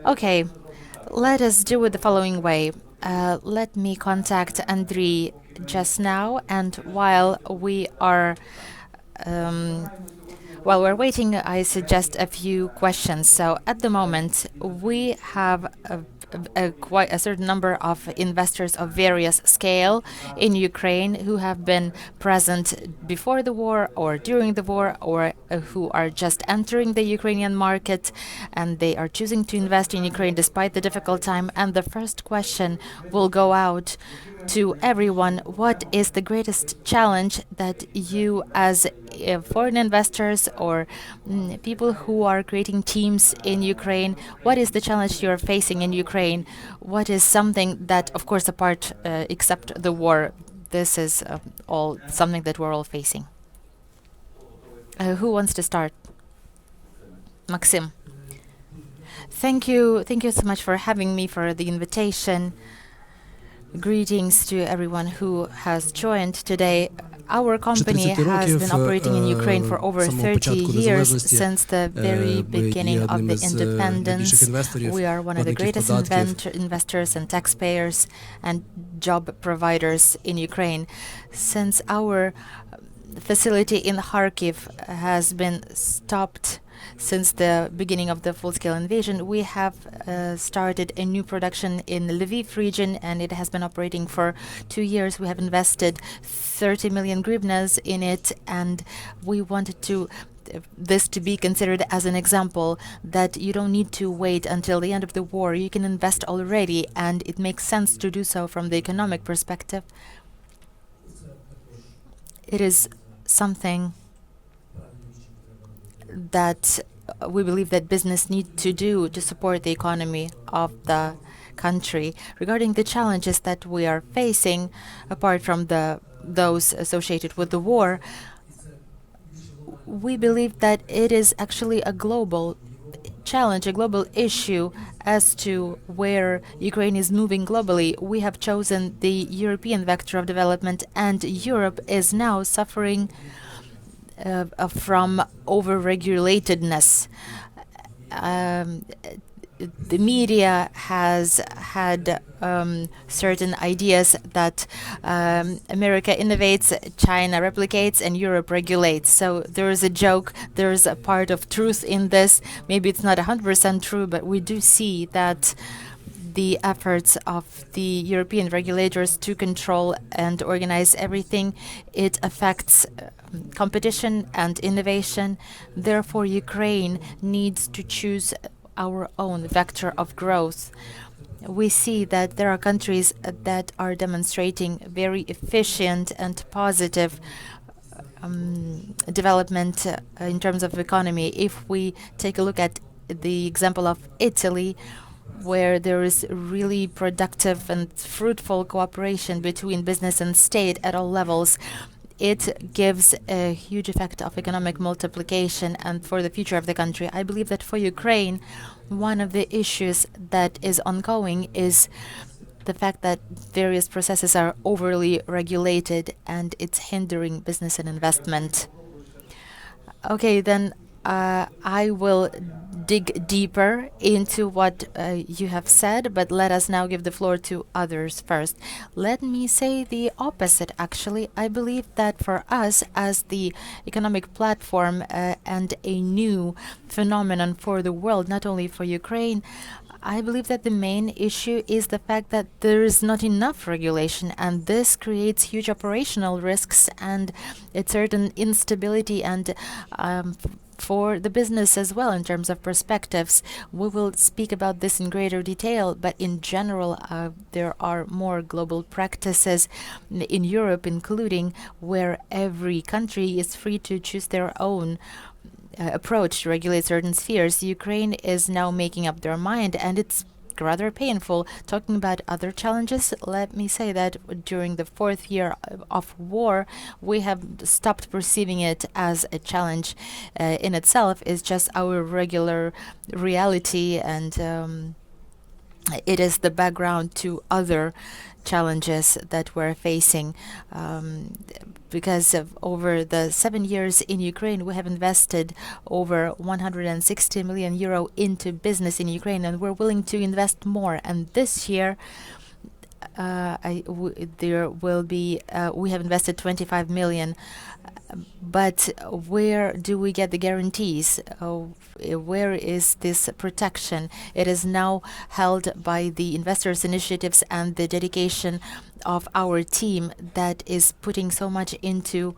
Okay, let us do it the following way. Let me contact ANDRIY just now, and um, while we're waiting, I suggest a few questions. So at the moment, we have quite a certain number of investors of various scale in Ukraine who have been present before the war or during the war, or who are just entering the Ukrainian market, and they are choosing to invest in Ukraine despite the difficult time. And the first question will go out to everyone. What is the greatest challenge that you, as foreign investors or people who are creating teams in Ukraine, what is the challenge you're facing in Ukraine? What is something that, of course, apart except the war, this is all something that we're all facing? Who wants to start? Maxim. Thank you so much for having me, for the invitation. Greetings to everyone who has joined today. Our company has been operating in Ukraine for over 30 years, since the very beginning of the independence. We are one of the greatest investors and taxpayers and job providers in Ukraine. Since our facility in Kharkiv has been stopped since the beginning of the full-scale invasion, we have started a new production in the Lviv region, and it has been operating for 2 years. We have invested 30 million hryvnias in it, and we wanted this to be considered as an example that you don't need to wait until the end of the war. You can invest already, and it makes sense to do so from the economic perspective. It is something that we believe that business needs to do to support the economy of the country. Regarding the challenges that we are facing, apart from those associated with the war, we believe that it is actually a global challenge, a global issue as to where Ukraine is moving globally. We have chosen the European vector of development, and Europe is now suffering from over-regulatedness. The media has had certain ideas that America innovates, China replicates, and Europe regulates. So there is a joke, there is a part of truth in this. Maybe it's not 100% true, but we do see that the efforts of the European regulators to control and organize everything, it affects competition and innovation. Therefore, Ukraine needs to choose our own vector of growth. We see that there are countries that are demonstrating very efficient and positive development in terms of economy. If we take a look at the example of Italy, where there is really productive and fruitful cooperation between business and state at all levels, it gives a huge effect of economic multiplication and for the future of the country. I believe that for Ukraine, one of the issues that is ongoing is the fact that various processes are overly regulated and it's hindering business and investment. Okay, then I will dig deeper into what you have said, but let us now give the floor to others first. Let me say the opposite, actually. I believe that for us, as the economic platform and a new phenomenon for the world, not only for Ukraine, I believe that the main issue is the fact that there is not enough regulation, and this creates huge operational risks and a certain instability and for the business as well in terms of perspectives. We will speak about this in greater detail, but in general, there are more global practices in Europe, including where every country is free to choose their own approach to regulate certain spheres. Ukraine is now making up their mind, and it's rather painful. Talking about other challenges, let me say that during the 4th year of war, we have stopped perceiving it as a challenge in itself. It's just our regular reality, and it is the background to other challenges that we're facing. Because of over the 7 years in Ukraine, we have invested over 160 million euro into business in Ukraine, and we're willing to invest more. And this year, there will be, we have invested 25 million. But where do we get the guarantees? Where is this protection? It is now held by the investors' initiatives and the dedication of our team that is putting so much into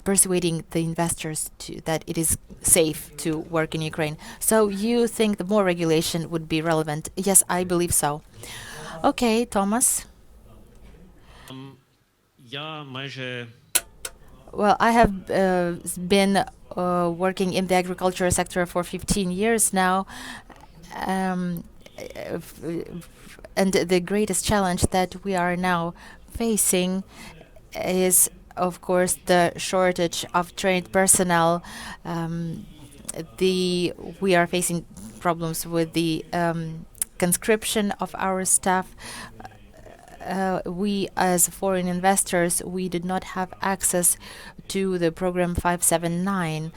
persuading the investors that it is safe to work in Ukraine. So you think the more regulation would be relevant? Yes, I believe so. Okay, Thomas. Ja, майже Well, I have been working in the agriculture sector for 15 years now. Um, and the greatest challenge that we are now facing is, of course, the shortage of trained personnel. Um, we are facing problems with the conscription of our staff. We, as foreign investors, we did not have access to the program 579.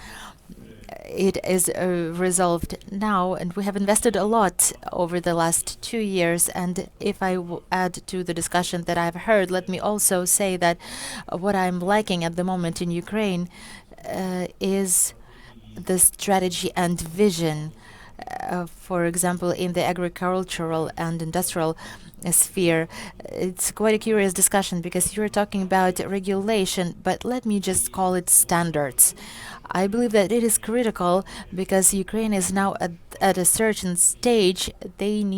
It is resolved now, and we have invested a lot over the last 2 years. And if I add to the discussion that I've heard, let me also say that what I'm lacking at the moment in Ukraine is the strategy and vision. For example, in the agricultural and industrial sphere, it's quite a curious discussion because you're talking about regulation, but let me just call it standards. I believe that it is critical because Ukraine is now at a certain stage. Ukraine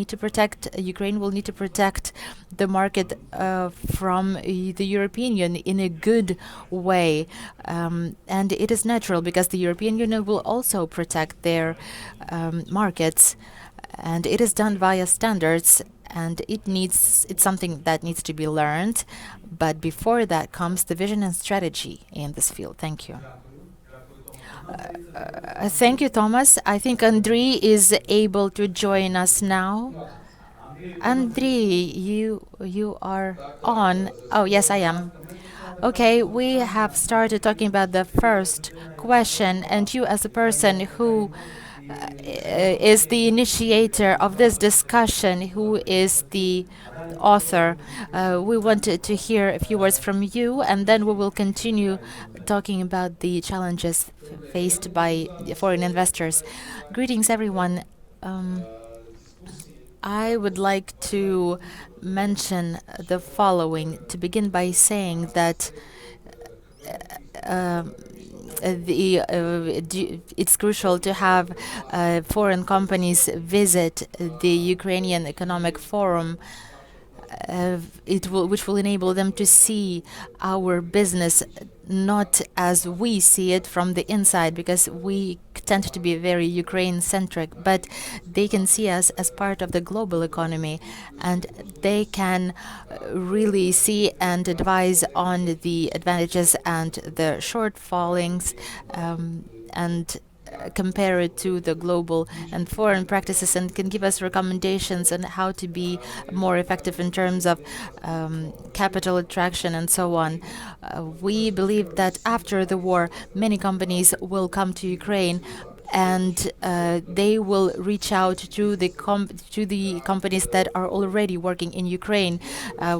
will need to protect the market from the European Union in a good way. And it is natural because the European Union will also protect their markets. And it is done via standards, and it's something that needs to be learned. But before that comes the vision and strategy in this field. Thank you. Thank you, Thomas. I think ANDRIY is able to join us now. ANDRIY, you are on. Oh, yes, I am. Okay, we have started talking about the first question, and you, as a person who is the initiator of this discussion, who is the author, we wanted to hear a few words from you, and then we will continue talking about the challenges faced by foreign investors. Greetings, everyone. I would like to mention the following, to begin by saying that it's crucial to have foreign companies visit the Ukrainian Economic Forum, which will enable them to see our business not as we see it from the inside, because we tend to be very Ukraine-centric, but they can see us as part of the global economy, and they can really see and advise on the advantages and the shortfallings, and compare it to the global and foreign practices, and can give us recommendations on how to be more effective in terms of capital attraction and so on. We believe that after the war, many companies will come to Ukraine, and they will reach out to the companies that are already working in Ukraine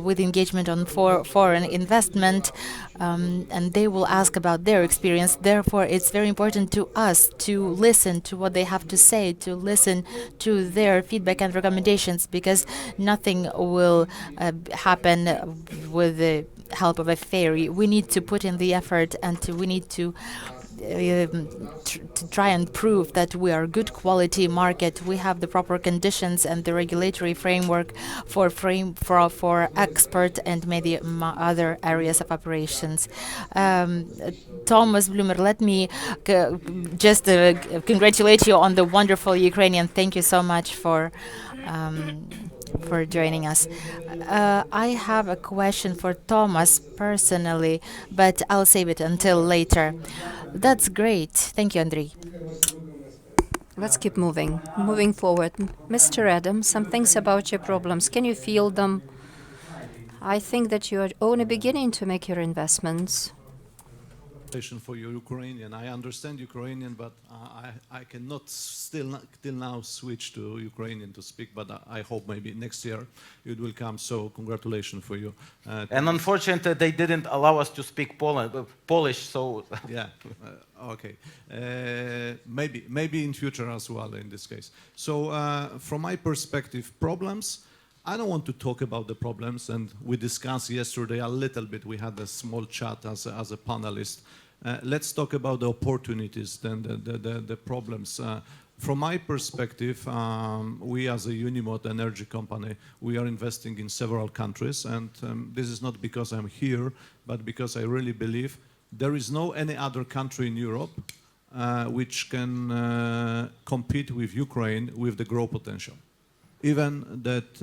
with engagement on foreign investment, and they will ask about their experience. Therefore, it's very important to us to listen to what they have to say, to listen to their feedback and recommendations, because nothing will happen with the help of a fairy. We need to put in the effort, and we need to try and prove that we are a good quality market. We have the proper conditions and the regulatory framework for export and many other areas of operations. Thomas Bloomer, let me just congratulate you on the wonderful Ukrainian. Thank you so much for joining us. I have a question for Thomas personally, but I'll save it until later. That's great. Thank you, ANDRIY. Let's keep moving forward. Mr. Adam, some things about your problems. Can you feel them? I think that you are only beginning to make your investments. For your Ukrainian. I understand Ukrainian, but I cannot till now switch to Ukrainian to speak, but I hope maybe next year it will come, so congratulations for you. And unfortunately, they didn't allow us to speak Polish, so... Yeah, okay. Maybe in future as well in this case. So from my perspective, problems, I don't want to talk about the problems, and we discussed yesterday a little bit. We had a small chat as a panelist. Let's talk about the opportunities than the problems. From my perspective, we as a Unimod energy company, we are investing in several countries, and this is not because I'm here, but because I really believe there is no any other country in Europe which can compete with Ukraine with the growth potential. Even that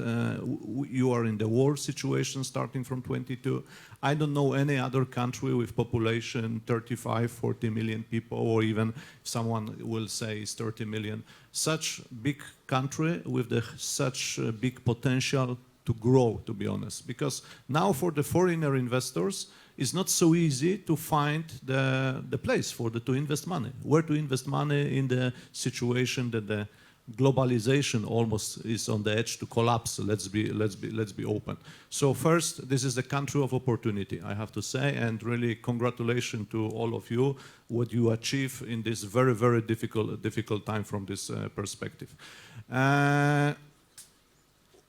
you are in the war situation starting from 22. I don't know any other country with population 35, 40 million people, or even someone will say it's 30 million. Such big country with such big potential to grow, to be honest. Because now for the foreigner investors, it's not so easy to find the place to invest money. Where to invest money in the situation that the globalization almost is on the edge to collapse. Let's be open. So first, this is the country of opportunity, I have to say, and really congratulations to all of you what you achieve in this very, very difficult time from this perspective.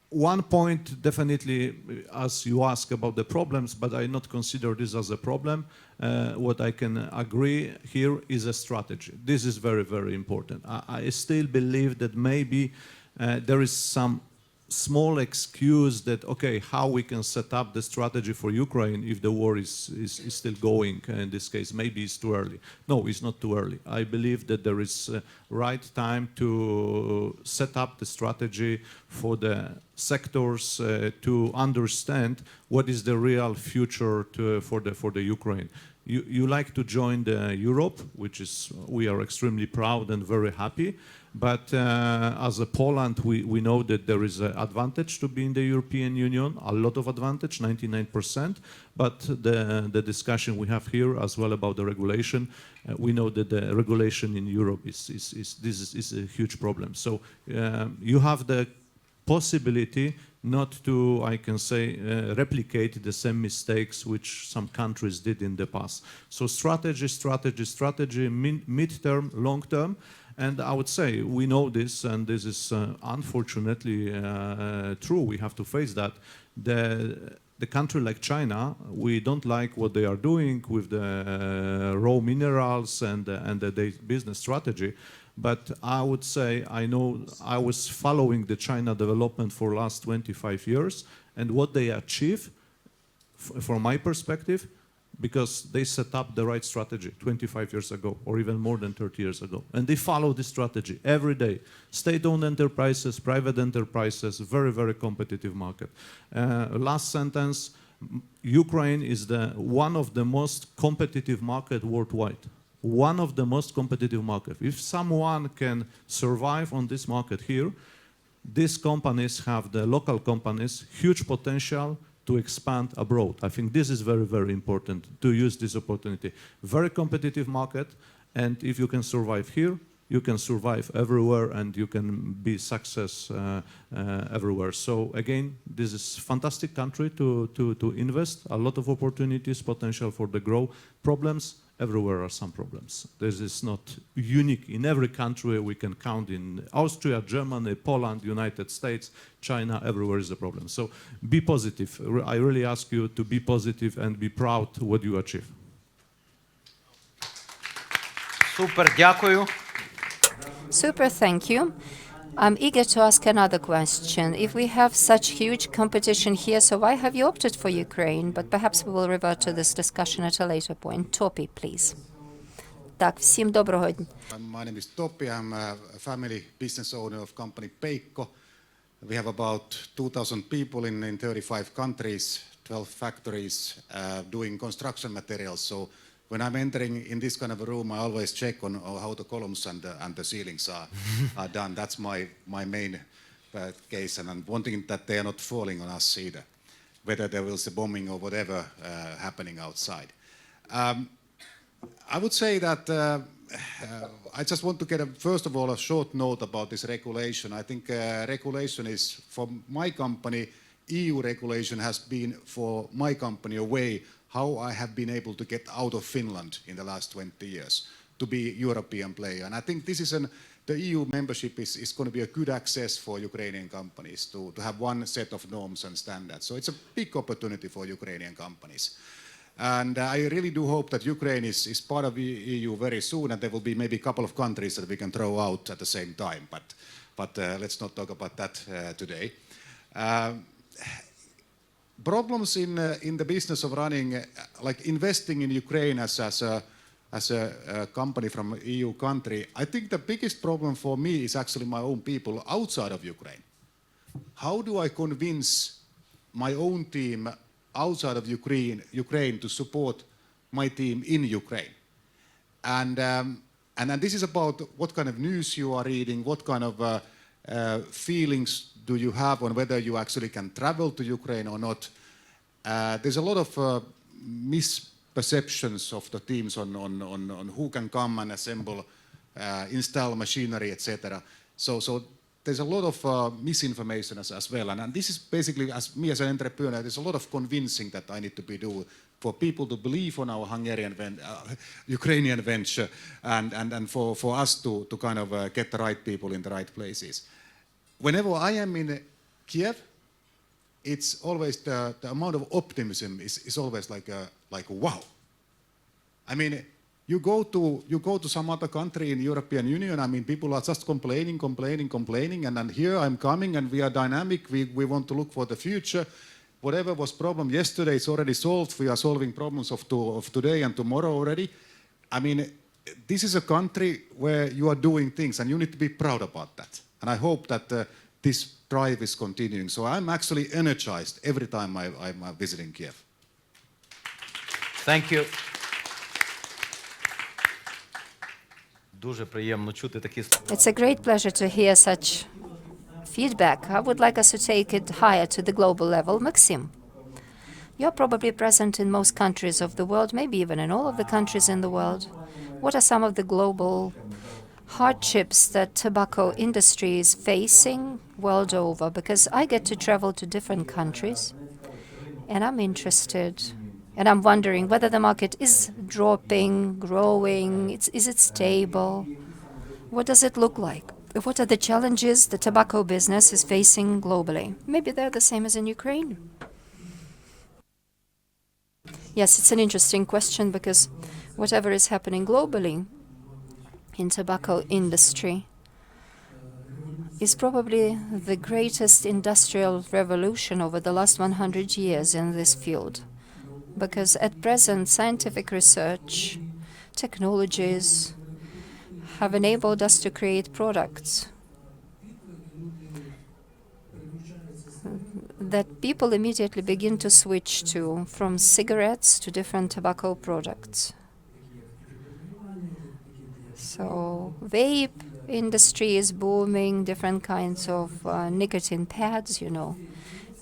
One point definitely, as you ask about the problems, but I not consider this as a problem. What I can agree here is a strategy. This is very, very important. I still believe that maybe there is some small excuse that, okay, how we can set up the strategy for Ukraine if the war is still going in this case. Maybe it's too early. No, it's not too early. I believe that there is right time to set up the strategy for the sectors to understand what is the real future for the Ukraine. You like to join the Europe, which is, we are extremely proud and very happy. But as a Poland, we know that there is an advantage to be in the European Union, a lot of advantage, 99%. But the discussion we have here as well about the regulation, we know that the regulation in Europe is a huge problem. So you have the possibility not to, I can say, replicate the same mistakes which some countries did in the past. So strategy, mid-term, long-term. And I would say, we know this, and this is unfortunately true, we have to face that. The country like China, we don't like what they are doing with the raw minerals and the business strategy. But I would say, I know I was following the China development for the last 25 years, and what they achieve, from my perspective, because they set up the right strategy 25 years ago, or even more than 30 years ago. And they follow this strategy every day. State-owned enterprises, private enterprises, very, very competitive market. Last sentence, Ukraine is one of the most competitive market worldwide. One of the most competitive markets. If someone can survive on this market here, these companies have, the local companies, huge potential to expand abroad. I think this is very, very important to use this opportunity. Very competitive market, and if you can survive here, you can survive everywhere and you can be success everywhere. So again, this is fantastic country to invest, a lot of opportunities, potential for the growth. Problems, everywhere are some problems. This is not unique. In every country we can count in Austria, Germany, Poland, United States, China, everywhere is a problem. So be positive. I really ask you to be positive and be proud what you achieve. Super, дякую. Super, thank you. I'm eager to ask another question. If we have such huge competition here, so why have you opted for Ukraine? But perhaps we will revert to this discussion at a later point. Topi, please. Так, всім доброго дня. My name is Topi. I'm a family business owner of company Peikko. We have about 2,000 people in 35 countries, 12 factories doing construction materials. So when I'm entering in this kind of a room, I always check on how the columns and the ceilings are done. That's my main case, and I'm wanting that they are not falling on us either, whether there was a bombing or whatever happening outside. I would say that I just want to get, first of all, a short note about this regulation. I think regulation is, for my company, EU regulation has been, for my company, a way how I have been able to get out of Finland in the last 20 years to be European player. And I think this is the EU membership is going to be a good access for Ukrainian companies to have one set of norms and standards. So it's a big opportunity for Ukrainian companies. And I really do hope that Ukraine is part of the EU very soon, and there will be maybe a couple of countries that we can throw out at the same time. But let's not talk about that today. Problems in the business of running, like investing in Ukraine as a company from EU country, I think the biggest problem for me is actually my own people outside of Ukraine. How do I convince my own team outside of Ukraine to support my team in Ukraine? And then this is about what kind of news you are reading, what kind of feelings do you have on whether you actually can travel to Ukraine or not. There's a lot of misperceptions of the teams on who can come and assemble, install machinery, etc. So there's a lot of misinformation as well. And this is basically, as me as an entrepreneur, there's a lot of convincing that I need to be doing for people to believe on our Ukrainian venture, and for us to kind of get the right people in the right places. Whenever I am in Kiev, it's always the amount of optimism is always like wow. I mean, you go to some other country in European Union, I mean, people are just complaining, and then here I'm coming and we are dynamic, we want to look for the future. Whatever was problem yesterday is already solved, we are solving problems of today and tomorrow already. I mean, this is a country where you are doing things and you need to be proud about that. And I hope that this drive is continuing. So I'm actually energized every time I'm visiting Kiev. Thank you. Дуже приємно чути такі слова. It's a great pleasure to hear such feedback. I would like us to take it higher to the global level. Maxim, you're probably present in most countries of the world, maybe even in all of the countries in the world. What are some of the global hardships that tobacco industry is facing world over? Because I get to travel to different countries, and I'm interested, and I'm wondering whether the market is dropping, growing, is it stable? What does it look like? What are the challenges the tobacco business is facing globally? Maybe they're the same as in Ukraine. Yes, it's an interesting question, because whatever is happening globally in tobacco industry is probably the greatest industrial revolution over the last 100 years in this field. Because at present, scientific research, technologies have enabled us to create products that people immediately begin to switch to, from cigarettes to different tobacco products. So vape industry is booming, different kinds of nicotine pads, you know.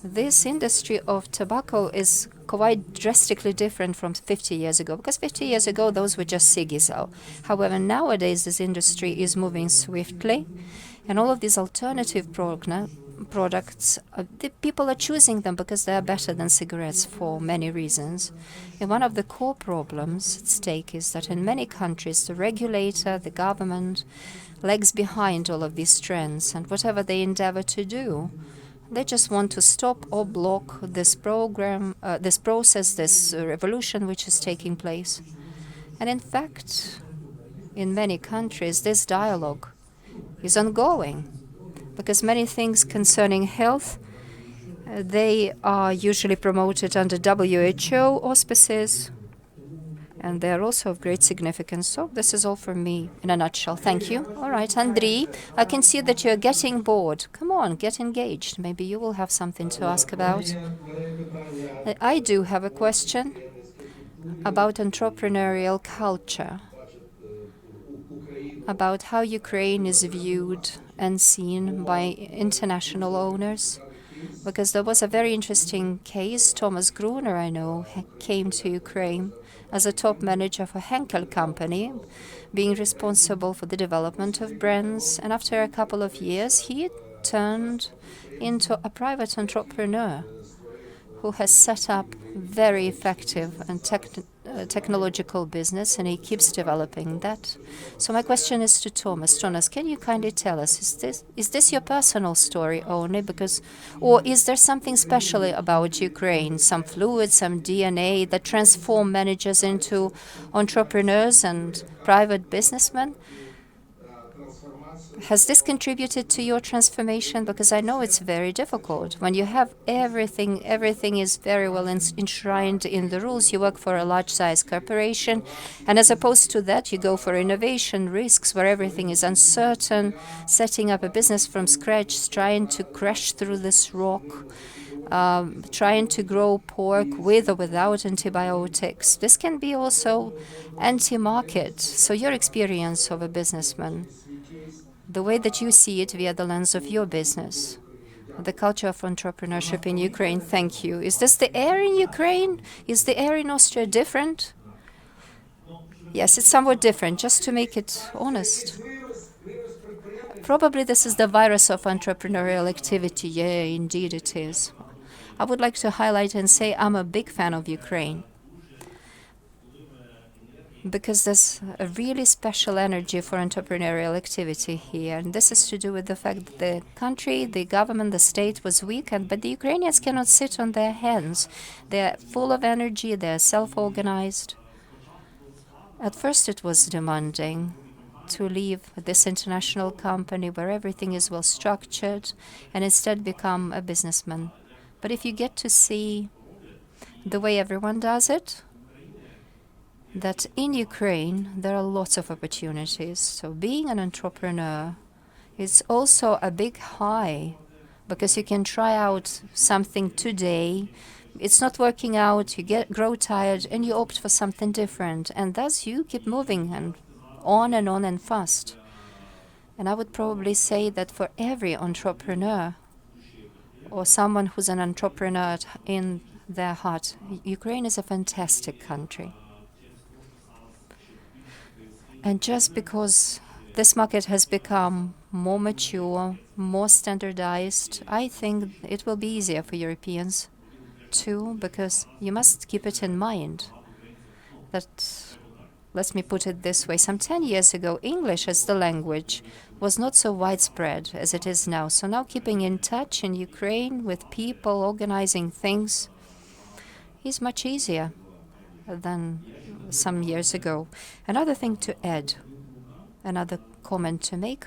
This industry of tobacco is quite drastically different from 50 years ago, because 50 years ago those were just ciggies. However, nowadays this industry is moving swiftly, and all of these alternative products, the people are choosing them because they are better than cigarettes for many reasons. And one of the core problems at stake is that in many countries the regulator, the government, lags behind all of these trends, and whatever they endeavor to do, they just want to stop or block this process, this revolution which is taking place. And in fact, in many countries, this dialogue is ongoing, because many things concerning health, they are usually promoted under WHO auspices, and they are also of great significance. So this is all from me in a nutshell. Thank you. All right, ANDRIY, I can see that you're getting bored. Come on, get engaged. Maybe you will have something to ask about. I do have a question. about entrepreneurial culture, about how Ukraine is viewed and seen by international owners. Because there was a very interesting case. Thomas Gruner, I know, came to Ukraine as a top manager for Henkel company, being responsible for the development of brands. And after a couple of years, he turned into a private entrepreneur who has set up very effective and technological business, and he keeps developing that. So my question is to Thomas. Thomas, can you kindly tell us, is this your personal story only? Or is there something special about Ukraine, some fluid, some DNA that transform managers into entrepreneurs and private businessmen? Has this contributed to your transformation? Because I know it's very difficult. When you have everything is very well enshrined in the rules. You work for a large-size corporation, and as opposed to that, you go for innovation risks where everything is uncertain, setting up a business from scratch, trying to crash through this rock, trying to grow pork with or without antibiotics. This can be also anti-market. So your experience of a businessman, the way that you see it via the lens of your business, the culture of entrepreneurship in Ukraine. Thank you. Is this the air in Ukraine? Is the air in Austria different? Yes, it's somewhat different, just to make it honest. Probably this is the virus of entrepreneurial activity. Yeah, indeed it is. I would like to highlight and say I'm a big fan of Ukraine, because there's a really special energy for entrepreneurial activity here. And this is to do with the fact that the country, the government, the state was weakened, but the Ukrainians cannot sit on their hands. They're full of energy, they're self-organized. At first it was demanding to leave this international company where everything is well structured and instead become a businessman. But if you get to see the way everyone does it, that in Ukraine there are lots of opportunities. So being an entrepreneur is also a big high, because you can try out something today, it's not working out, you grow tired, and you opt for something different, and thus you keep moving and on and fast. And I would probably say that for every entrepreneur or someone who's an entrepreneur in their heart, Ukraine is a fantastic country. And just because this market has become more mature, more standardized, I think it will be easier for Europeans too, because you must keep it in mind that, let me put it this way, some 10 years ago, English as the language was not so widespread as it is now. So now keeping in touch in Ukraine with people, organizing things, is much easier than some years ago. Another thing to add, another comment to make,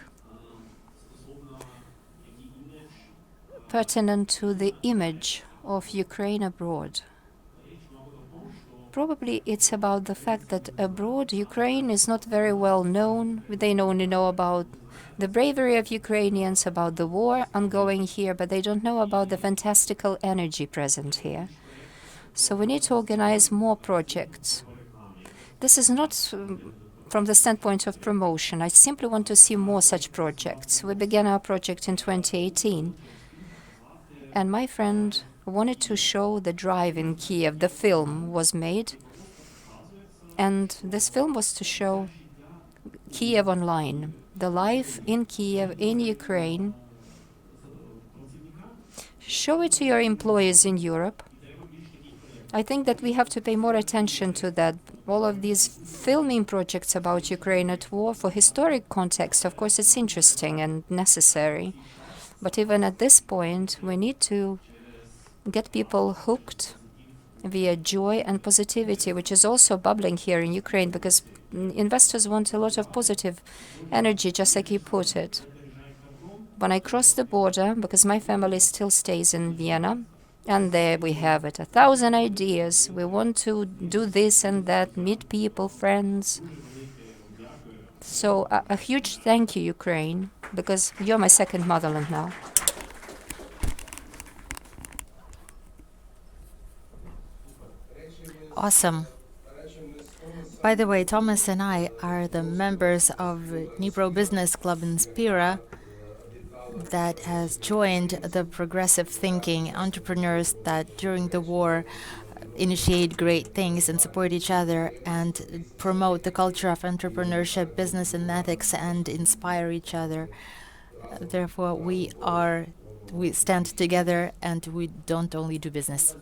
pertinent to the image of Ukraine abroad. Probably it's about the fact that abroad Ukraine is not very well known. They only know about the bravery of Ukrainians, about the war ongoing here, but they don't know about the fantastical energy present here. So we need to organize more projects. This is not from the standpoint of promotion. I simply want to see more such projects. We began our project in 2018. And my friend wanted to show the drive in Kiev. The film was made. And this film was to show Kiev online, the life in Kiev, in Ukraine. Show it to your employees in Europe. I think that we have to pay more attention to that. All of these filming projects about Ukraine at war, for historic context, of course, it's interesting and necessary. But even at this point, we need to get people hooked via joy and positivity, which is also bubbling here in Ukraine, because investors want a lot of positive energy, just like you put it. When I cross the border, because my family still stays in Vienna, and there we have it, 1,000 ideas. We want to do this and that, meet people, friends. So a huge thank you, Ukraine, because you're my second motherland now. Awesome. By the way, Thomas and I are the members of Dnipro Business Club in Spira that has joined the progressive thinking entrepreneurs that during the war initiate great things and support each other and promote the culture of entrepreneurship, business, and ethics and inspire each other. Therefore, we stand together and we don't only do business.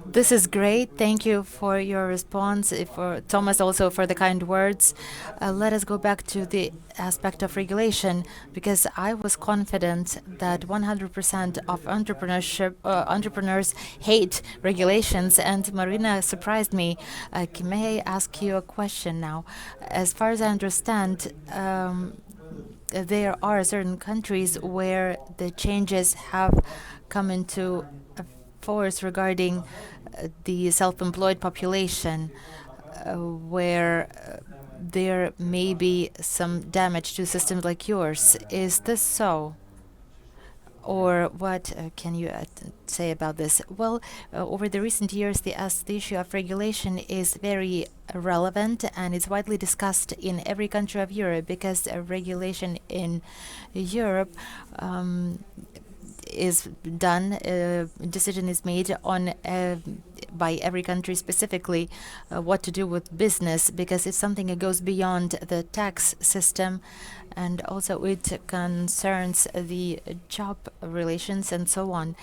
This is great. Thank you for your response, for Thomas also for the kind words. Let us go back to the aspect of regulation, because I was confident that 100% of entrepreneurs hate regulations, and Marina surprised me. May I ask you a question now? As far as I understand, there are certain countries where the changes have come into force regarding the self-employed population, where there may be some damage to systems like yours. Is this so? Or what can you say about this? Well, over the recent years, the issue of regulation is very relevant and it's widely discussed in every country of Europe, because regulation in Europe is done, decision is made on by every country specifically what to do with business, because it's something that goes beyond the tax system, and also it concerns the job relations and so on.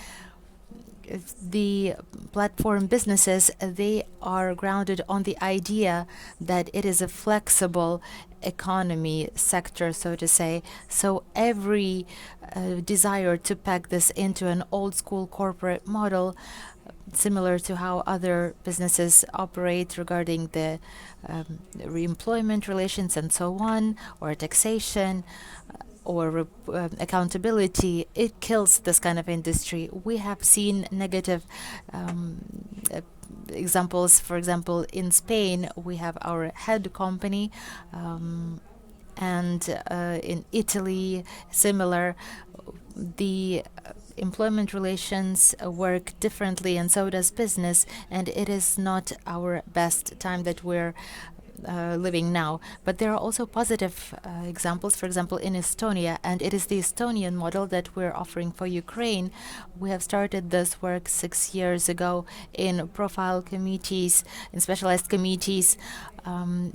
The platform businesses, they are grounded on the idea that it is a flexible economy sector, so to say. So every desire to pack this into an old school corporate model, similar to how other businesses operate regarding the re-employment relations and so on, or taxation, or accountability, it kills this kind of industry. We have seen negative examples. For example, in Spain, we have our head company, and in Italy, similar. The employment relations work differently, and so does business, and it is not our best time that we're living now. But there are also positive examples, for example, in Estonia, and it is the Estonian model that we're offering for Ukraine. We have started this work 6 years ago in profile committees, in specialized committees,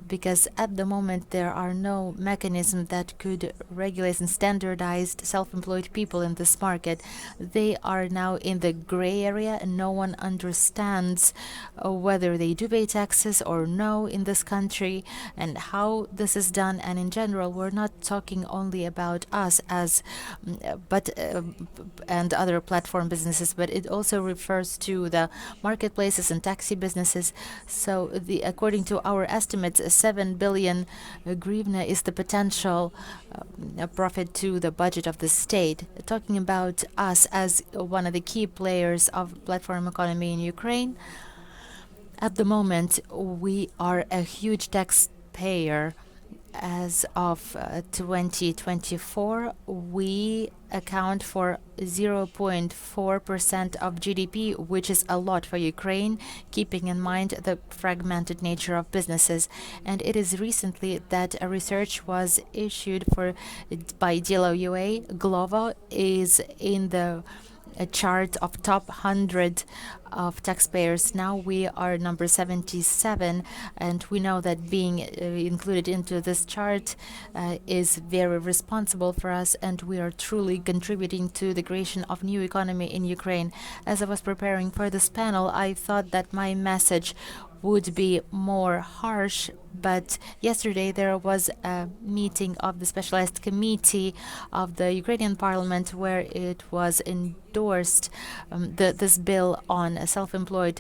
because at the moment there are no mechanism that could regulate and standardize self-employed people in this market. They are now in the gray area, and no one understands whether they do pay taxes or no in this country and how this is done. And in general, we're not talking only about us as and other platform businesses, but it also refers to the marketplaces and taxi businesses. So according to our estimates, 7 billion hryvnia is the potential profit to the budget of the state. Talking about us as one of the key players of platform economy in Ukraine, at the moment we are a huge taxpayer. As of 2024, we account for 0.4% of GDP, which is a lot for Ukraine, keeping in mind the fragmented nature of businesses. And it is recently that a research was issued by DLOUA. Glovo is in the chart of top 100 of taxpayers. Now we are number 77, and we know that being included into this chart is very responsible for us, and we are truly contributing to the creation of new economy in Ukraine. As I was preparing for this panel, I thought that my message would be more harsh, but yesterday there was a meeting of the specialized committee of the Ukrainian parliament where it was endorsed, this bill on self-employed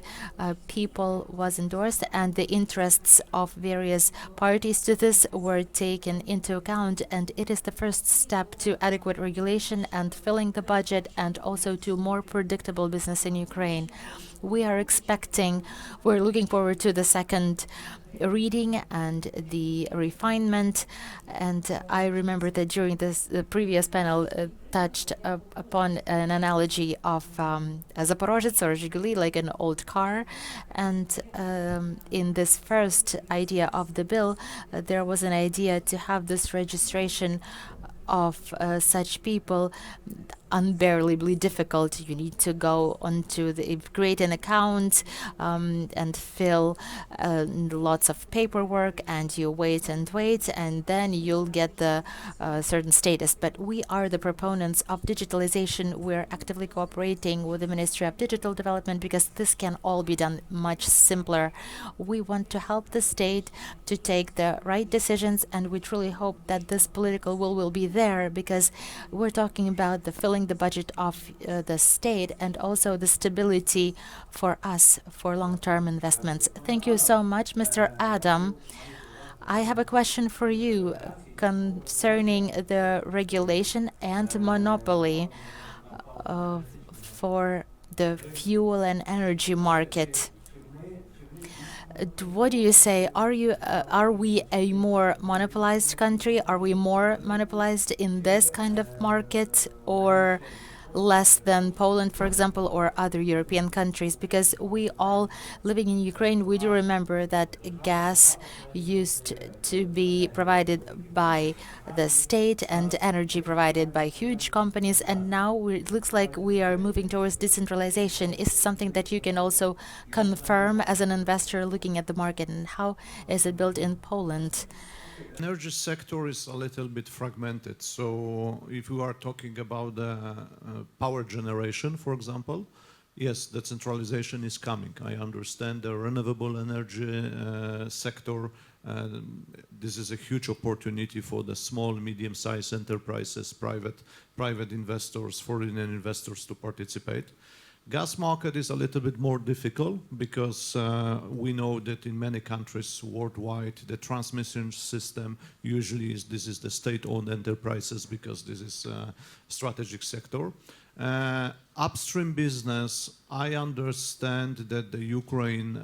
people was endorsed, and the interests of various parties to this were taken into account, and it is the first step to adequate regulation and filling the budget, and also to more predictable business in Ukraine. We're looking forward to the second reading and the refinement. And I remember that during the previous panel touched upon an analogy of a Zaporozhets or Zhiguli, like an old car. And in this first idea of the bill, there was an idea to have this registration of such people unbearably difficult. You need to go onto create an account and fill lots of paperwork, and you wait, and then you'll get the certain status. But we are the proponents of digitalization. We're actively cooperating with the Ministry of Digital Development because this can all be done much simpler. We want to help the state to take the right decisions, and we truly hope that this political will be there, because we're talking about the filling the budget of the state and also the stability for us for long-term investments. Thank you so much, Mr. Adam. I have a question for you concerning the regulation and monopoly for the fuel and energy market. What do you say? Are we a more monopolized country? Are we more monopolized in this kind of market, or less than Poland, for example, or other European countries? Because we all living in Ukraine, we do remember that gas used to be provided by the state and energy provided by huge companies, and now it looks like we are moving towards decentralization. Is something that you can also confirm as an investor looking at the market, and how is it built in Poland? Energy sector is a little bit fragmented. So if we are talking about the power generation, for example, yes, the centralization is coming. I understand the renewable energy sector. This is a huge opportunity for the small, medium-sized enterprises, private investors, foreign investors to participate. Gas market is a little bit more difficult because we know that in many countries worldwide, the transmission system usually this is the state-owned enterprises, because this is a strategic sector. Upstream business, I understand that the Ukraine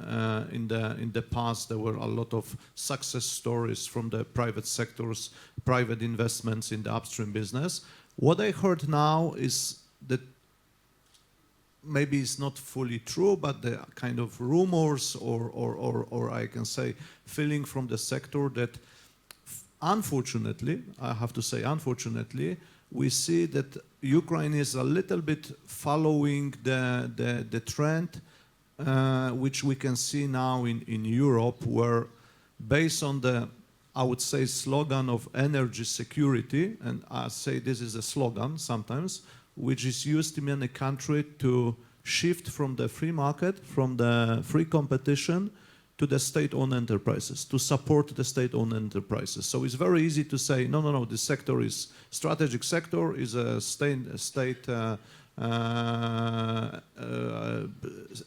in the past there were a lot of success stories from the private sectors, private investments in the upstream business. What I heard now is that maybe it's not fully true, but the kind of rumors or I can say feeling from the sector that unfortunately, I have to say unfortunately, we see that Ukraine is a little bit following the trend which we can see now in Europe, where based on the, I would say, slogan of energy security, and I say this is a slogan sometimes, which is used in many countries to shift from the free market, from the free competition, to the state-owned enterprises, to support the state-owned enterprises. So it's very easy to say, no, this sector is strategic sector, is a state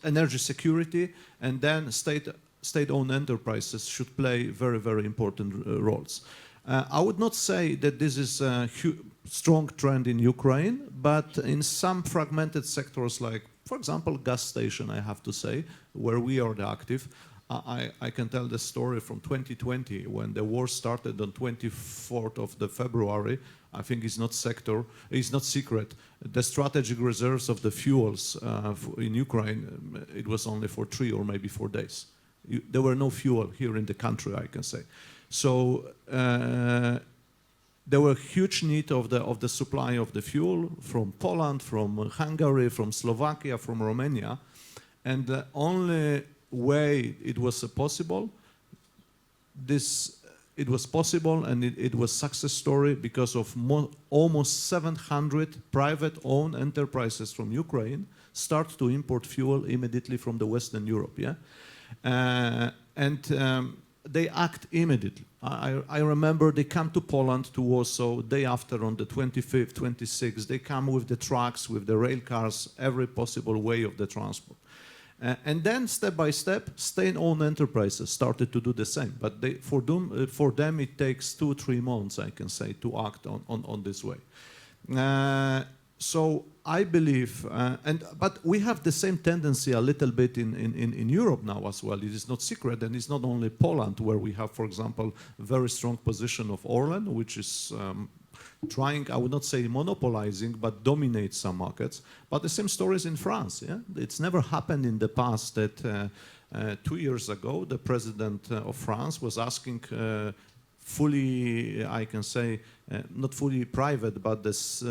energy security, and then state-owned enterprises should play very, very important roles. I would not say that this is a strong trend in Ukraine, but in some fragmented sectors, like, for example, gas station, I have to say, where we are active. I can tell the story from 2020, when the war started on 24th of February. I think it's not secret. The strategic reserves of the fuels in Ukraine, it was only for 3 or maybe 4 days. There were no fuel here in the country, I can say. So there were huge need of the supply of the fuel from Poland, from Hungary, from Slovakia, from Romania, and the only way it was possible, it was possible, and it was success story because of almost 700 private-owned enterprises from Ukraine start to import fuel immediately from the Western Europe, yeah, they act immediately. I remember they come to Poland, to Warsaw, day after on the 25th, 26th. They come with the trucks, with the rail cars, every possible way of the transport. And then step by step, state-owned enterprises started to do the same. But for them, it takes 2 or 3 months, I can say, to act on this way. So I believe, but we have the same tendency a little bit in Europe now as well. It is not secret, and it's not only Poland where we have, for example, very strong position of Orlen, which is trying, I would not say monopolizing, but dominate some markets. But the same story is in France. Yeah? It's never happened in the past that 2 years ago, the president of France was asking fully, I can say, not fully private, but this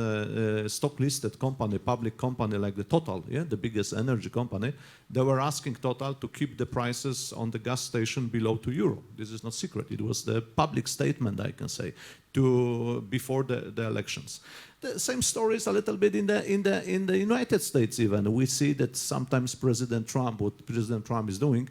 stock-listed company, public company like the Total, yeah, the biggest energy company, they were asking Total to keep the prices on the gas station below €2. This is not secret. It was the public statement, I can say, before the elections. The same story is a little bit in the United States even. We see that sometimes what President Trump is doing,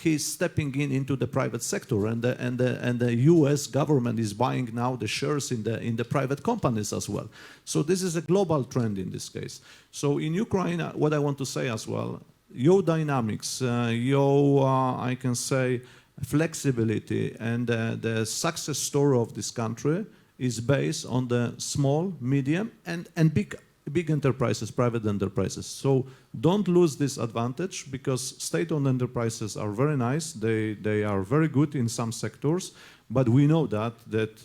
he's stepping into the private sector, and the U.S. government is buying now the shares in the private companies as well. So this is a global trend in this case. So in Ukraine, what I want to say as well, your dynamics, I can say, flexibility, and the success story of this country is based on the small, medium, and big enterprises, private enterprises. So don't lose this advantage, because state-owned enterprises are very nice. They are very good in some sectors, but we know that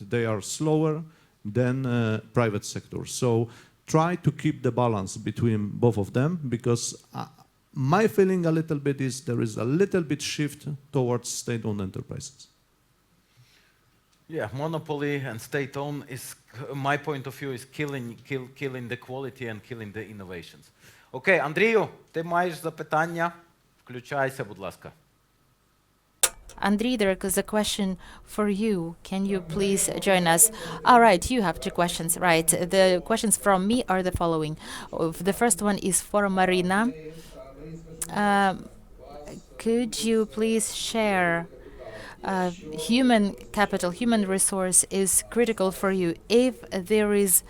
they are slower than private sectors. So try to keep the balance between both of them, because my feeling a little bit is there is a little bit shift towards state-owned enterprises. Yeah, monopoly and state-owned is, my point of view, is killing the quality and killing the innovations. Окей, Андрію, ти маєш запитання? Включайся, будь ласка. Andriy, there is a question for you. Can you please join us? All right, you have two questions, right? The questions from me are the following. The first one is for Marina. Could you please share human capital, human resource is critical for you. If there is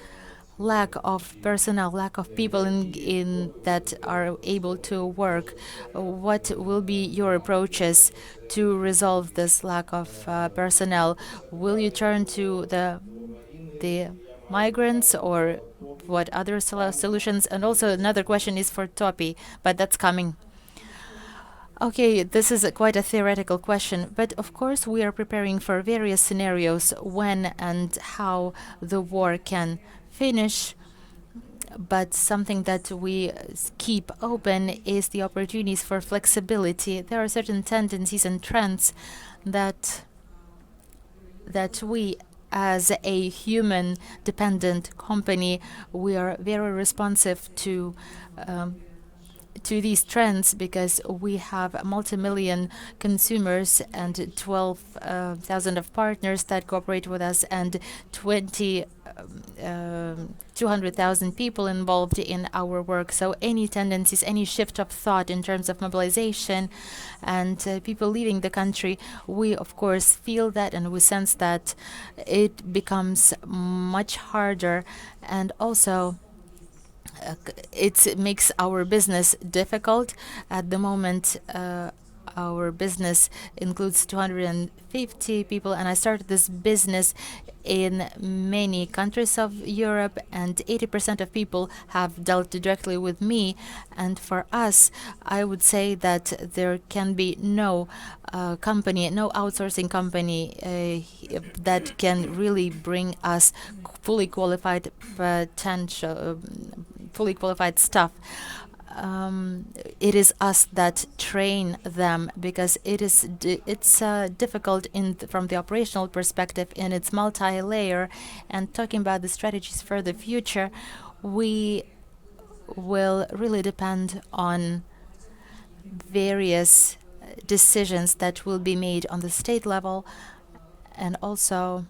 lack of personnel, lack of people in that are able to work, what will be your approaches to resolve this lack of personnel? Will you turn to the migrants, or what other solutions? And also another question is for Topi, but that's coming. Okay, this is quite a theoretical question, but of course we are preparing for various scenarios when and how the war can finish. But something that we keep open is the opportunities for flexibility. There are certain tendencies and trends that we, as a human-dependent company, we are very responsive to these trends, because we have multi-million consumers and 12,000 of partners that cooperate with us, and 200,000 people involved in our work. So any tendencies, any shift of thought in terms of mobilization and people leaving the country, we of course feel that, and we sense that it becomes much harder, and also it makes our business difficult. At the moment, our business includes 250 people, and I started this business in many countries of Europe, and 80% of people have dealt directly with me. And for us, I would say that there can be no company, no outsourcing company that can really bring us fully qualified fully qualified staff. It is us that train them, because it's difficult from the operational perspective, and it's multi-layer. And talking about the strategies for the future, we will really depend on various decisions that will be made on the state level, and also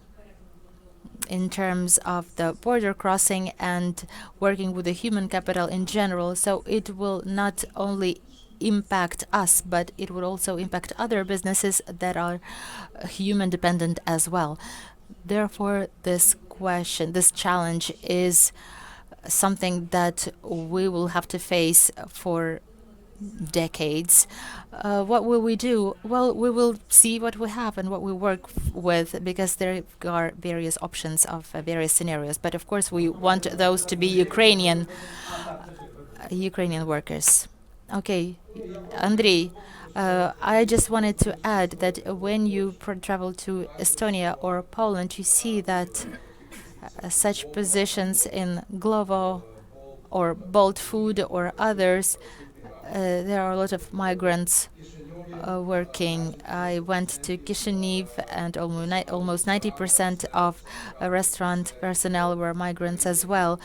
in terms of the border crossing and working with the human capital in general. So it will not only impact us, but it will also impact other businesses that are human dependent as well. Therefore, this challenge is something that we will have to face for decades. What will we do? Well, we will see what we have and what we work with, because there are various options of various scenarios. But of course, we want those to be Ukrainian workers. Okay, Andrei, I just wanted to add that when you travel to Estonia or Poland, you see that such positions in Glovo or Bolt Food or others, there are a lot of migrants working. I went to Kishinev, and almost 90% of restaurant personnel were migrants as well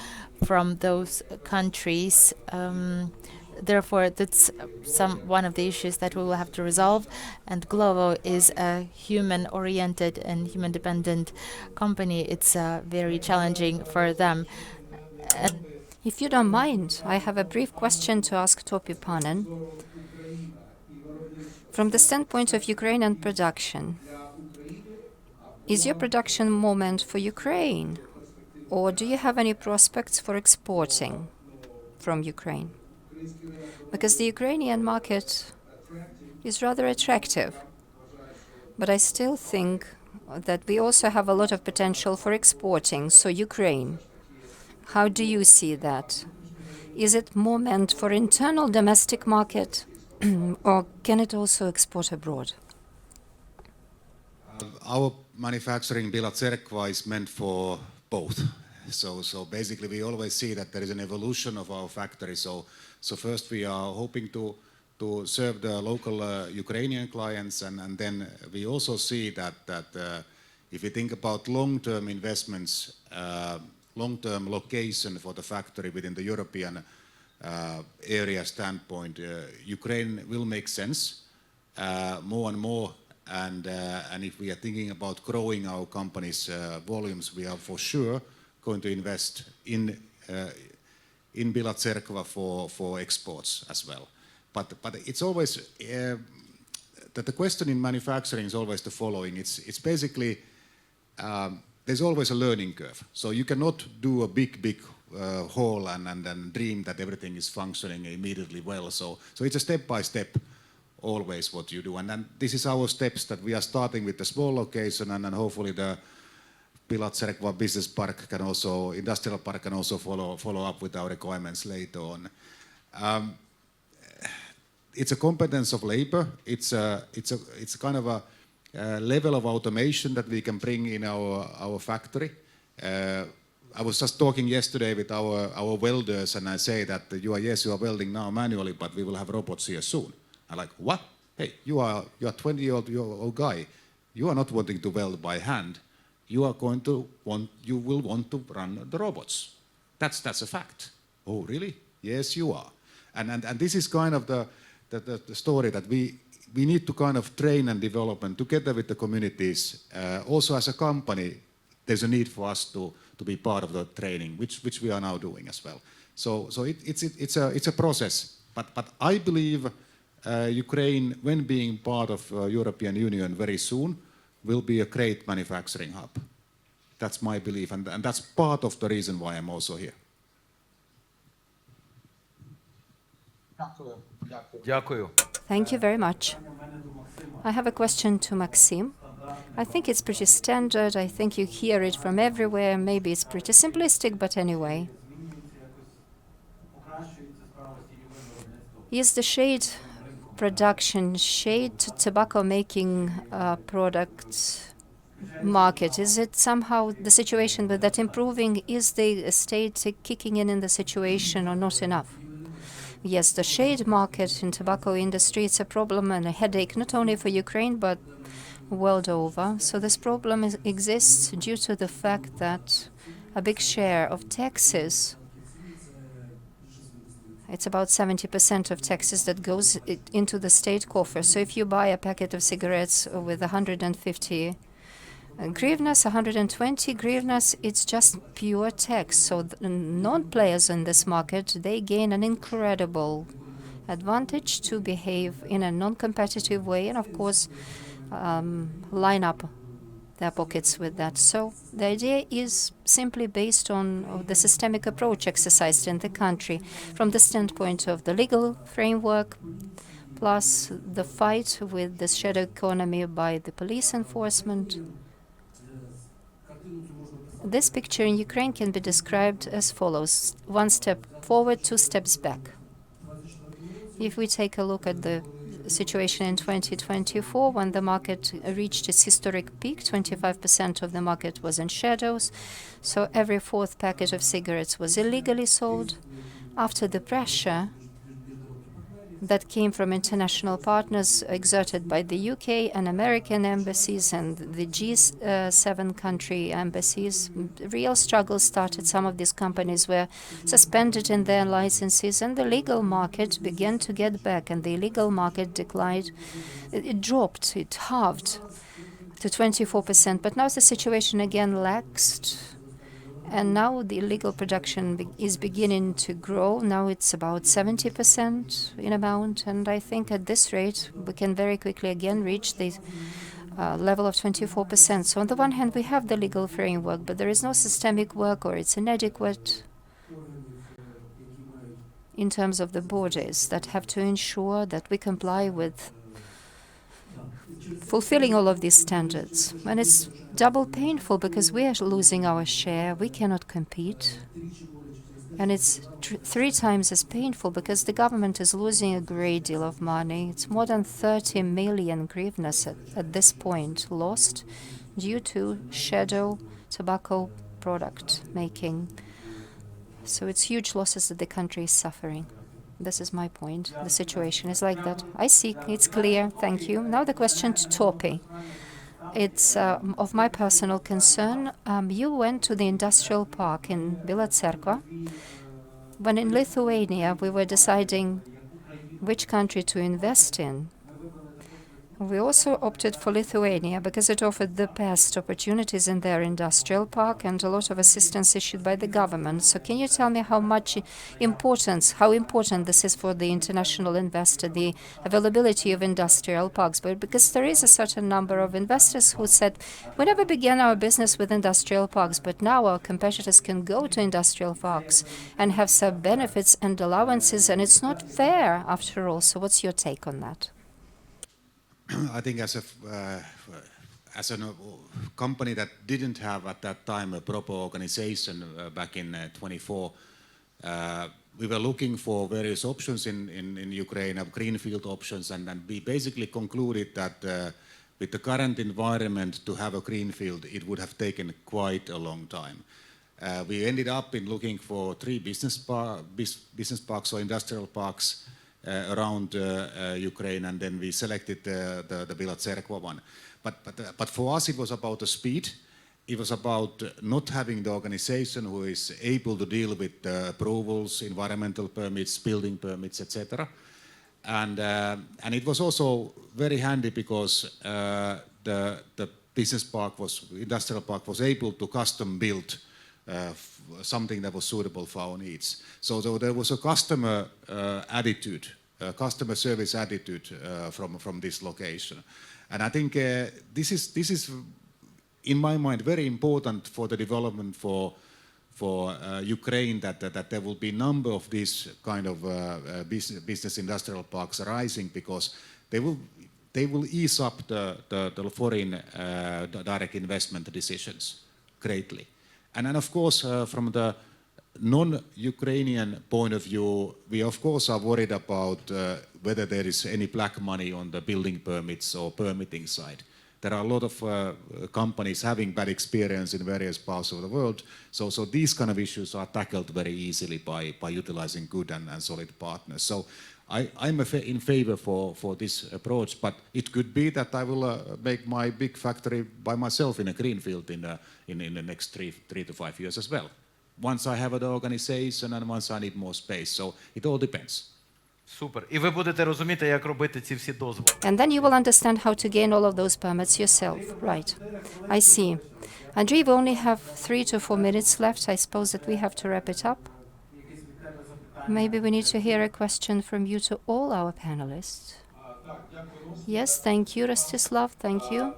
from those countries. Therefore, that's one of the issues that we will have to resolve. And Glovo is a human-oriented and human-dependent company. It's very challenging for them. If you don't mind, I have a brief question to ask Topi Panen. From the standpoint of Ukrainian production, is your production more meant for Ukraine, or do you have any prospects for exporting from Ukraine? Because the Ukrainian market is rather attractive, but I still think that we also have a lot of potential for exporting. So Ukraine, how do you see that? Is it more meant for internal domestic market, or can it also export abroad? Our manufacturing Biosphere is meant for both. So basically, we always see that there is an evolution of our factory. So first, we are hoping to serve the local Ukrainian clients, and then we also see that if you think about long-term investments, long-term location for the factory within the European area standpoint, Ukraine will make sense more and more. And if we are thinking about growing our company's volumes, we are for sure going to invest in Biosphere for exports as well. But it's always the question in manufacturing is always the following. It's basically there's always a learning curve. So you cannot do a big haul and dream that everything is functioning immediately well. So it's a step by step always what you do. And then this is our steps that we are starting with the small location, and then hopefully the Biosphere business park can also, industrial park can also follow up with our requirements later on. It's a competence of labor. It's kind of a level of automation that we can bring in our factory. I was just talking yesterday with our welders, and I say that you are welding now manually, but we will have robots here soon. I'm like, what? Hey, you are a 20-year-old guy. You are not wanting to weld by hand. You will want to run the robots. That's a fact. Oh, really? Yes, you are. And this is kind of the story that we need to kind of train and develop, and together with the communities, also as a company, there's a need for us to be part of the training, which we are now doing as well. So it's a process, but I believe Ukraine, when being part of European Union very soon, will be a great manufacturing hub. That's my belief, and that's part of the reason why I'm also here. Дякую. Thank you very much. I have a question to Maxim. I think it's pretty standard. I think you hear it from everywhere. Maybe it's pretty simplistic, but anyway. Is the shade production, shade tobacco making products market, is it somehow the situation with that improving? Is the state kicking in the situation or not enough? Yes, the shade market in tobacco industry, it's a problem and a headache not only for Ukraine but world over. So this problem exists due to the fact that a big share of taxes, it's about 70% of taxes that goes into the state coffer. So if you buy a packet of cigarettes with 150 grivnas, 120 grivnas, it's just pure tax. So the non-players in this market, they gain an incredible advantage to behave in a non-competitive way and, of course, line up their pockets with that. So the idea is simply based on the systemic approach exercised in the country from the standpoint of the legal framework, plus the fight with the shadow economy by the police enforcement. This picture in Ukraine can be described as follows: 1 step forward, 2 steps back. If we take a look at the situation in 2024, when the market reached its historic peak, 25% of the market was in shadows, so every fourth packet of cigarettes was illegally sold. After the pressure that came from international partners exerted by the UK and American embassies and the G7 country embassies, real struggles started. Some of these companies were suspended in their licenses, and the legal market began to get back, and the illegal market declined. It dropped, it halved to 24%, but now the situation again laxed. And now the illegal production is beginning to grow. Now it's about 70% in amount. And I think at this rate, we can very quickly again reach the level of 24%. So on the one hand, we have the legal framework, but there is no systemic work, or it's inadequate in terms of the borders that have to ensure that we comply with fulfilling all of these standards. And it's double painful because we are losing our share, we cannot compete. And it's 3 times as painful because the government is losing a great deal of money. It's more than 30 million hryvnias at this point lost due to shadow tobacco product making. So it's huge losses that the country is suffering. This is my point. The situation is like that. I see. It's clear. Thank you. Now the question to Topi. It's of my personal concern. You went to the industrial park in Biosphere. When in Lithuania we were deciding which country to invest in, we also opted for Lithuania because it offered the best opportunities in their industrial park and a lot of assistance issued by the government. So can you tell me how important this is for the international investor, the availability of industrial parks? But because there is a certain number of investors who said, we never began our business with industrial parks, but now our competitors can go to industrial parks and have some benefits and allowances, and it's not fair after all. So what's your take on that? I think as a company that didn't have at that time a proper organization back in 24, we were looking for various options in Ukraine, of greenfield options, and we basically concluded that with the current environment to have a greenfield, it would have taken quite a long time. We ended up in looking for 3 business parks or industrial parks around Ukraine, and then we selected the Biosphere one. But for us, it was about the speed. It was about not having the organization who is able to deal with approvals, environmental permits, building permits, etc. And it was also very handy because the industrial park was able to custom build something that was suitable for our needs. So there was a customer attitude, customer service attitude from this location. And I think this is, in my mind, very important for the development for Ukraine, that there will be a number of these kind of business industrial parks arising, because they will ease up the foreign direct investment decisions greatly. And then, of course, from the non-Ukrainian point of view, we of course are worried about whether there is any black money on the building permits or permitting side. There are a lot of companies having bad experience in various parts of the world. So these kind of issues are tackled very easily by utilizing good and solid partners. So I'm in favor for this approach, but it could be that I will make my big factory by myself in a greenfield in the next 3 to 5 years as well. Once I have the organization and once I need more space. So it all depends. Супер. І ви будете розуміти, як робити ці всі дозволи. And then you will understand how to gain all of those permits yourself. Right. I see. Andriy, we only have 3 to 4 minutes left. I suppose that we have to wrap it up. Maybe we need to hear a question from you to all our panelists. Yes, thank you, Rostislav. Thank you.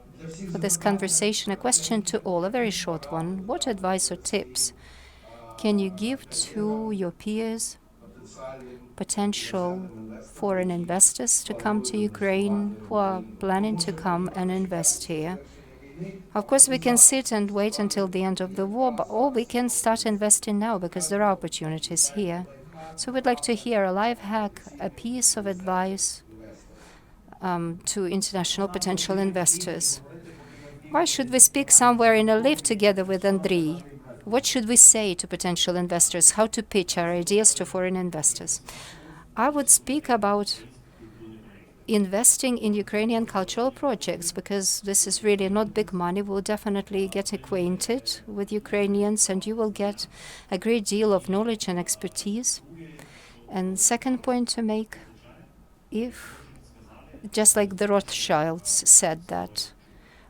for this conversation. A question to all, a very short one. What advice or tips can you give to your peers, potential foreign investors to come to Ukraine who are planning to come and invest here? Of course, we can sit and wait until the end of the war, or we can start investing now because there are opportunities here. So we'd like to hear a life hack, a piece of advice to international potential investors. Why should we speak somewhere in a lift together with ANDRIY? What should we say to potential investors? How to pitch our ideas to foreign investors? I would speak about investing in Ukrainian cultural projects because this is really not big money. We'll definitely get acquainted with Ukrainians and you will get a great deal of knowledge and expertise. And second point to make, if just like the Rothschilds said that,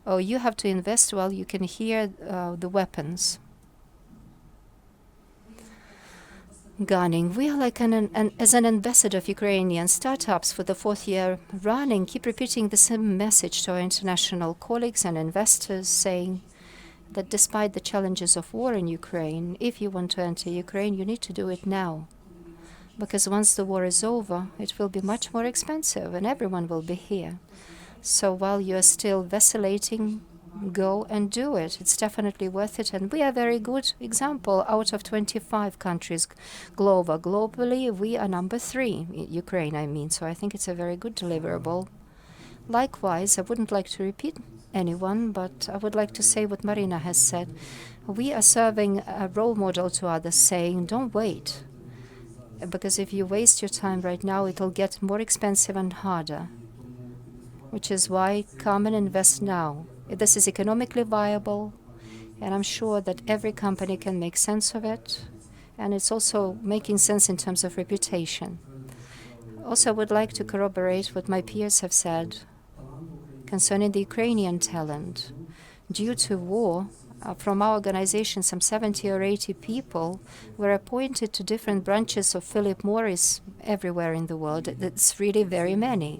oh, you have to invest while you can hear the weapons gunning. We are like as an ambassador of Ukrainian startups for the 4th year running, keep repeating the same message to our international colleagues and investors, saying that despite the challenges of war in Ukraine, if you want to enter Ukraine, you need to do it now. Because once the war is over, it will be much more expensive and everyone will be here. So while you are still vacillating, go and do it. It's definitely worth it. And we are a very good example out of 25 countries globally. We are number 3, Ukraine, I mean. So I think it's a very good deliverable. Likewise, I wouldn't like to repeat anyone, but I would like to say what Marina has said. We are serving a role model to others, saying, don't wait. Because if you waste your time right now, it'll get more expensive and harder. Which is why come and invest now. This is economically viable, and I'm sure that every company can make sense of it, and it's also making sense in terms of reputation. Also, I would like to corroborate what my peers have said concerning the Ukrainian talent. Due to war, from our organization, some 70 or 80 people were appointed to different branches of Philip Morris everywhere in the world. It's really very many.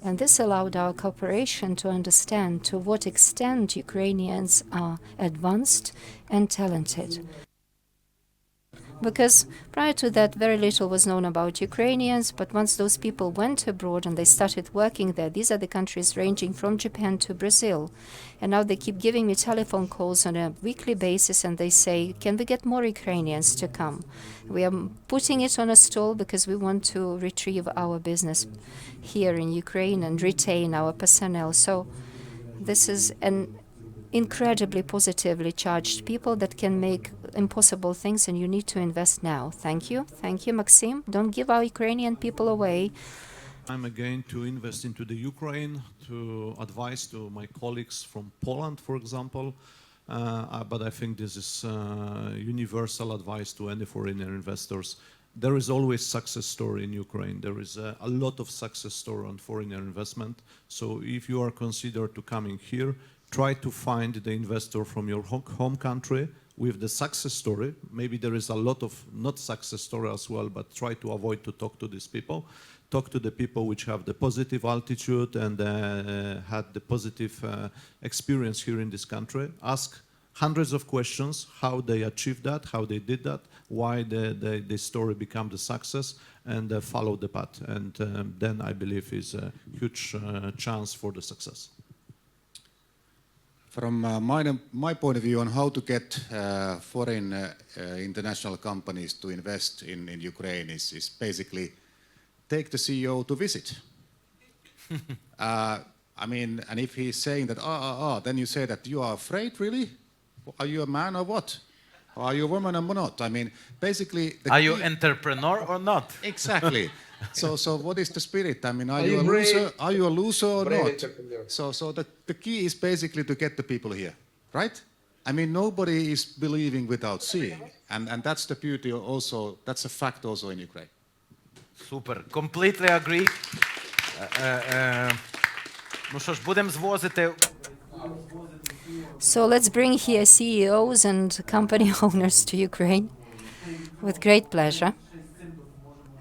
And this allowed our cooperation to understand to what extent Ukrainians are advanced and talented. Because prior to that, very little was known about Ukrainians, but once those people went abroad and they started working there, these are the countries ranging from Japan to Brazil. And now they keep giving me telephone calls on a weekly basis and they say, can we get more Ukrainians to come? We are putting it on a stall because we want to retrieve our business here in Ukraine and retain our personnel. So this is an incredibly positively charged people that can make impossible things, and you need to invest now. Thank you. Thank you, Maxim. Don't give our Ukrainian people away. I'm again to invest into the Ukraine, to advise to my colleagues from Poland, for example. But I think this is universal advice to any foreign investors. There is always success story in Ukraine. There is a lot of success story on foreign investment. So if you are considered to coming here, try to find the investor from your home country with the success story. Maybe there is a lot of not success story as well, but try to avoid to talk to these people. Talk to the people which have the positive altitude and had the positive experience here in this country. Ask hundreds of questions, how they achieved that, how they did that, why the story became the success, and follow the path. And then I believe is a huge chance for the success. From my point of view on how to get foreign international companies to invest in Ukraine is basically take the CEO to visit. I mean, and if he's saying that, then you say that you are afraid, really? Are you a man or what? Are you a woman or not? I mean, basically... Are you entrepreneur or not? Exactly. So what is the spirit? I mean, are you a loser? Are you a loser or not? So the key is basically to get the people here, right? I mean, nobody is believing without seeing. And that's the beauty also, that's a fact also in Ukraine. Super. Completely agree. Ну що ж, будемо звозити. So let's bring here CEOs and company owners to Ukraine with great pleasure.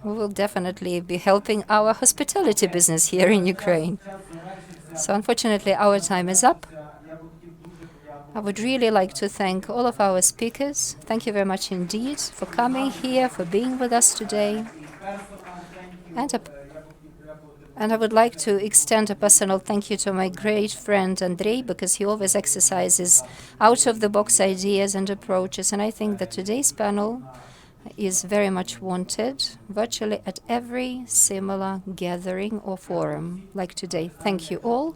We will definitely be helping our hospitality business here in Ukraine. So unfortunately, our time is up. I would really like to thank all of our speakers. Thank you very much indeed for coming here, for being with us today. And I would like to extend a personal thank you to my great friend ANDRIY, because he always exercises out-of-the-box ideas and approaches. And I think that today's panel is very much wanted virtually at every similar gathering or forum like today. Thank you all.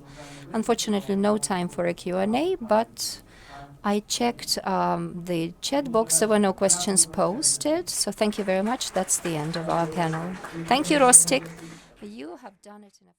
Unfortunately, no time for a Q&A, but I checked the chat box. There were no questions posted. So thank you very much. That's the end of our panel. Thank you, Rostik. You have done it in a